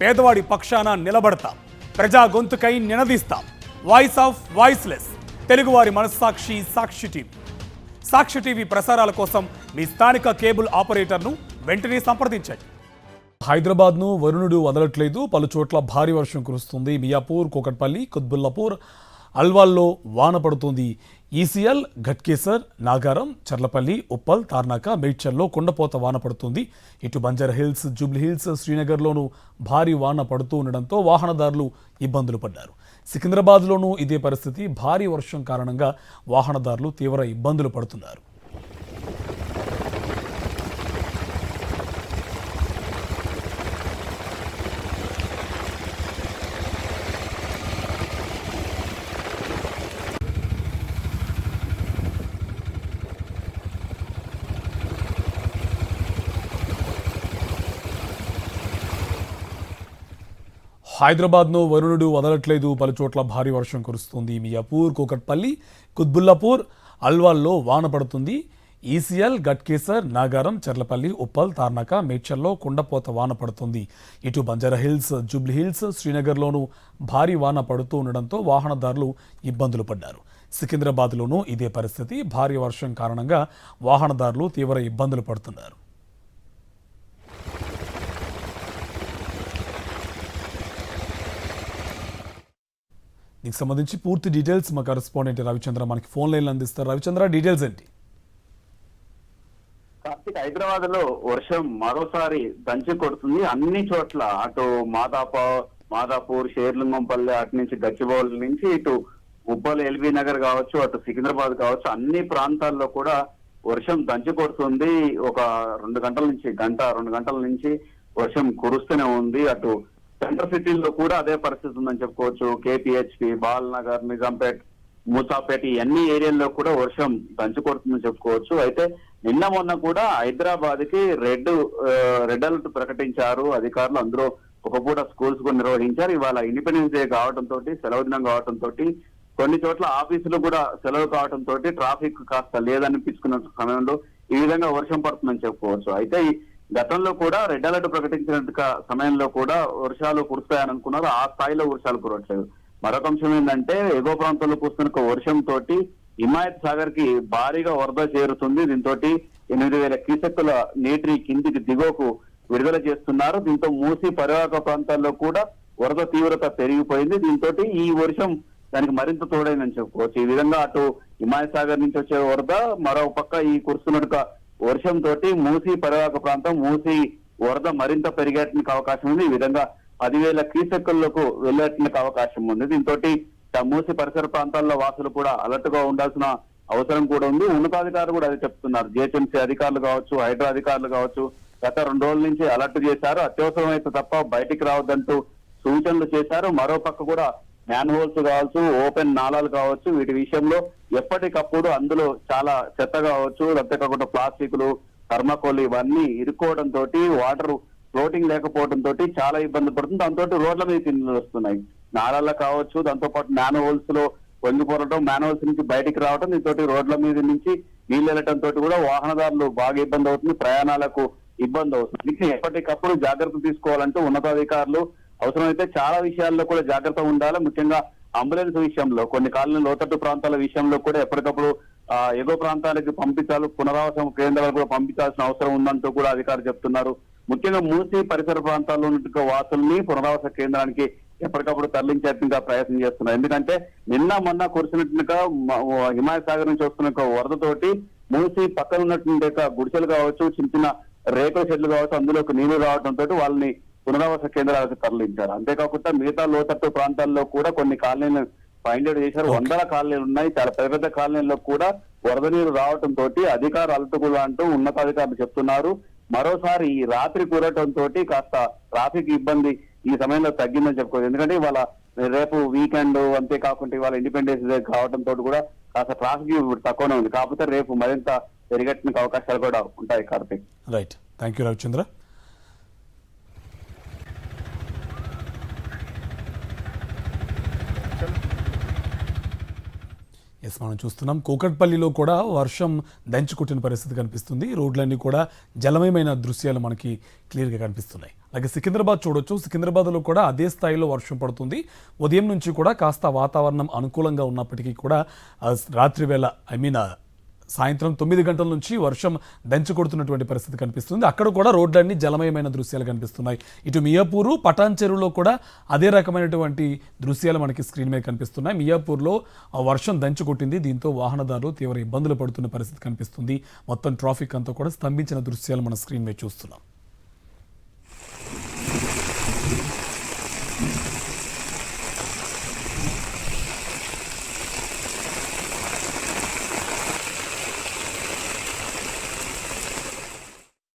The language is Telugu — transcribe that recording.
పేదవాడి పక్షాన నిలబడతాం, ప్రజా గొంతుకై నినదిస్తాం. వాయిస్ ఆఫ్ వాయిస్లెస్, తెలుగువారి మనస్సాక్షి సాక్షి టీవీ. సాక్షి టీవీ ప్రసారాల కోసం మీ స్థానిక కేబుల్ ఆపరేటర్ను వెంటనే సంప్రదించండి. హైదరాబాద్ను వరుణుడు వదలట్లేదు. పలు చోట్ల భారీ వర్షం కురుస్తుంది. మియాపూర్, కూకట్పల్లి, కుత్బుల్లాపూర్, అల్వాల్లో వాన పడుతుంది. ఈసీఎల్, ఘట్కేసర్, నాగారం, చర్లపల్లి, ఉప్పల్, తార్నాక, మేడ్చల్లో కుండపోత వాన పడుతుంది. ఇటు బంజారా హిల్స్, జూబ్లీ హిల్స్, శ్రీనగర్లోనూ భారీ వాన పడుతూ ఉండడంతో వాహనదారులు ఇబ్బందులు పడ్డారు. సికింద్రాబాద్లోనూ ఇదే పరిస్థితి. భారీ వర్షం కారణంగా వాహనదారులు తీవ్ర ఇబ్బందులు పడుతున్నారు. హైదరాబాద్ను వరుణుడు వదలట్లేదు. పలు చోట్ల భారీ వర్షం కురుస్తుంది. మియాపూర్, కూకట్పల్లి, కుత్బుల్లాపూర్, అల్వాల్లో వాన పడుతుంది. ఈసీఎల్, ఘట్కేసర్, నాగారం, చర్లపల్లి, ఉప్పల్, తార్నాక, మేడ్చల్లో కుండపోత వాన పడుతుంది. ఇటు బంజారా హిల్స్, జూబ్లీ హిల్స్, శ్రీనగర్లోనూ భారీ వాన పడుతూ ఉండడంతో వాహనదారులు ఇబ్బందులు పడ్డారు. సికింద్రాబాద్లోనూ ఇదే పరిస్థితి. భారీ వర్షం కారణంగా వాహనదారులు తీవ్ర ఇబ్బందులు పడుతున్నారు. దీనికి సంబంధించి పూర్తి డీటెయిల్స్ మా కరెస్పాండెంట్ రవిచంద్ర మనకి ఫోన్ లైన్లో అందిస్తారు. రవిచంద్ర, డీటెయిల్స్ ఏంటి? కార్తీక్, హైదరాబాద్ లో వర్షం మరోసారి దంచి కొడుతుంది. అన్ని చోట్ల అటు మాదాపూర్, షేర్లింగంపల్లి, అటు నుంచి గచ్చిబౌలి నుంచి ఇటు ఉప్పల్, ఎల్బీ నగర్ కావచ్చు, అటు సికింద్రాబాద్ కావచ్చు, అన్ని ప్రాంతాల్లో కూడా వర్షం దంచి కొడుతుంది. ఒక 2 గంటల నుంచి వర్షం కురుస్తూనే ఉంది. అటు సెంట్రల్ సిటీల్లో కూడా అదే పరిస్థితి ఉందని చెప్పుకోవచ్చు. కేపీహెచ్పి, బాల్నగర్, నిజాంపేట్, మూసాపేట అన్ని ఏరియాల్లో కూడా వర్షం దంచి కొడుతుందని చెప్పుకోవచ్చు. అయితే నిన్న మొన్న కూడా హైదరాబాద్ కి రెడ్ అలర్ట్ ప్రకటించారు అధికారులు. అందులో ఒక పూట స్కూల్స్ కూడా నిర్వహించారు. ఇవాళ ఇండిపెండెన్స్ డే కావడంతో, సెలవు దినం కావడంతో కొన్ని చోట్ల ఆఫీసులు కూడా సెలవు కావడంతో ట్రాఫిక్ కాస్త లేదనిపించుకున్న సమయంలో ఈ విధంగా వర్షం పడుతుందని చెప్పుకోవచ్చు. అయితే గతంలో కూడా రెడ్ అలర్ట్ ప్రకటించిన సమయంలో కూడా వర్షాలు కురుస్తాయని అనుకున్నారు. ఆ స్థాయిలో వర్షాలు కురవట్లేదు. మరొక అంశం ఏంటంటే, ఎగువ ప్రాంతంలో కురుస్తున్న వర్షంతో హిమాయత్ సాగర్ కి భారీగా వరద చేరుతుంది. దీంతో 8,000 క్యూసెక్కుల నీటిని కిందికి దిగువకు విడుదల చేస్తున్నారు. దీంతో మూసి పరివాహక ప్రాంతాల్లో కూడా వరద తీవ్రత పెరిగిపోయింది. దీంతో ఈ వర్షం దానికి మరింత తోడైందని చెప్పుకోవచ్చు. ఈ విధంగా అటు హిమాయత్ సాగర్ నుంచి వచ్చే వరద, మరో పక్క ఈ కురుస్తున్న వర్షంతో మూసి పరివాహక ప్రాంతం, మూసి వరద మరింత పెరిగేటానికి అవకాశం ఉంది. ఈ విధంగా 10,000 క్యూసెక్కులకు వెళ్ళేటానికి అవకాశం ఉంది. దీంతో మూసి పరిసర ప్రాంతాల్లో వాసులు కూడా అలర్ట్ గా ఉండాల్సిన అవసరం కూడా ఉంది. ఉన్నతాధికారులు కూడా అది చెప్తున్నారు. జిహెచ్ఎంసీ అధికారులు కావచ్చు, హైడ్రా అధికారులు కావచ్చు, గత 2 రోజుల నుంచి అలర్ట్ చేశారు. అత్యవసరం అయితే తప్ప బయటికి రావద్దంటూ సూచనలు చేశారు. మరో పక్క కూడా మ్యాన్ హోల్స్ కావచ్చు, ఓపెన్ నాలాలు కావచ్చు, వీటి విషయంలో ఎప్పటికప్పుడు అందులో చాలా చెత్త కావచ్చు, అంతేకాకుండా ప్లాస్టిక్లు, థర్మాకోల్ ఇవన్నీ ఇరుక్కోవడంతో వాటర్ ఫ్లోటింగ్ లేకపోవడంతో చాలా ఇబ్బంది పడుతుంది. దాంతో రోడ్ల మీద నీళ్ళు వస్తున్నాయి. నాలాల్లో కావచ్చు, దాంతో పాటు మ్యాన్ హోల్స్ లో పొంగిపోవడం, మ్యాన్ హోల్స్ నుంచి బయటికి రావడం, దీంతో రోడ్ల మీద నుంచి నీళ్ళు వెళ్ళటంతో కూడా వాహనదారులు బాగా ఇబ్బంది అవుతుంది, ప్రయాణాలకు ఇబ్బంది అవుతుంది. ఎప్పటికప్పుడు జాగ్రత్త తీసుకోవాలంటూ ఉన్నతాధికారులు అవసరమైతే చాలా విషయాల్లో కూడా జాగ్రత్త ఉండాలి. ముఖ్యంగా అంబులెన్స్ విషయంలో, కొన్ని కాలనీ లోతట్టు ప్రాంతాల విషయంలో కూడా ఎప్పటికప్పుడు ఎగువ ప్రాంతాలకు పంపించాలి, పునరావాసం కేంద్రాలకు కూడా పంపించాల్సిన అవసరం ఉందంటూ కూడా అధికారులు చెప్తున్నారు. ముఖ్యంగా మూసి పరిసర ప్రాంతాల్లో ఉన్న వాసుల్ని పునరావాస కేంద్రానికి ఎప్పటికప్పుడు తరలించేట్టుగా ప్రయత్నం చేస్తున్నారు. ఎందుకంటే నిన్న మొన్న కురిసినట్టుగా హిమాయత్ సాగర్ నుంచి వస్తున్న వరదతోటి మూసి పక్కన ఉన్నటువంటి గుడిసెలు కావచ్చు, చిన్న చిన్న రేకుల షెడ్లు కావచ్చు, అందులోకి నీళ్లు రావడంతో వాళ్ళని పునరావాస కేంద్రాలకు తరలించారు. అంతేకాకుండా మిగతా లోతట్టు ప్రాంతాల్లో కూడా కొన్ని కాలనీలు ఫైండ్ అవుట్ చేశారు. 100 కాలనీలు ఉన్నాయి. చాలా పెద్ద పెద్ద కాలనీల్లో కూడా వరద నీరు రావడంతో అధికారులు అలర్ట్ అంటూ ఉన్నతాధికారులు చెప్తున్నారు. మరోసారి ఈ రాత్రి కురవడంతో కాస్త ట్రాఫిక్ ఇబ్బంది ఈ సమయంలో తగ్గిందని చెప్పుకోవచ్చు. ఎందుకంటే ఇవాళ రేపు వీకెండ్, అంతేకాకుండా ఇవాళ ఇండిపెండెన్స్ డే కావడంతో కూడా కాస్త ట్రాఫిక్ తక్కువనే ఉంది. కాకపోతే రేపు మరింత పెరిగేటానికి అవకాశాలు కూడా ఉంటాయి. Karthik, right, thank you Ravichandra. Yes, మనం చూస్తున్నాం కూకట్పల్లిలో కూడా వర్షం దంచుకొట్టిన పరిస్థితి కనిపిస్తుంది. రోడ్లన్నీ కూడా జలమయమైన దృశ్యాలు మనకి క్లియర్గా కనిపిస్తున్నాయి. అలాగే సికింద్రాబాద్ చూడొచ్చు. సికింద్రాబాద్లో కూడా అదే స్థాయిలో వర్షం పడుతుంది. ఉదయం నుంచి కూడా కాస్త వాతావరణం అనుకూలంగా ఉన్నప్పటికీ కూడా రాత్రి వేళ సాయంత్రం 9 గంటల నుంచి వర్షం దంచుకొడుతున్నటువంటి పరిస్థితి కనిపిస్తుంది. అక్కడ కూడా రోడ్లన్నీ జలమయమైన దృశ్యాలు కనిపిస్తున్నాయి. ఇటు మియాపూరు, పటాన్ చెరువులో కూడా అదే రకమైనటువంటి దృశ్యాలు మనకి స్క్రీన్ మీద కనిపిస్తున్నాయి. మియాపూర్లో వర్షం దంచుకొట్టింది. దీంతో వాహనదారులు తీవ్ర ఇబ్బందులు పడుతున్న పరిస్థితి కనిపిస్తుంది. మొత్తం ట్రాఫిక్ అంతా కూడా స్తంభించిన దృశ్యాలు మన స్క్రీన్ మీద చూస్తున్నాం.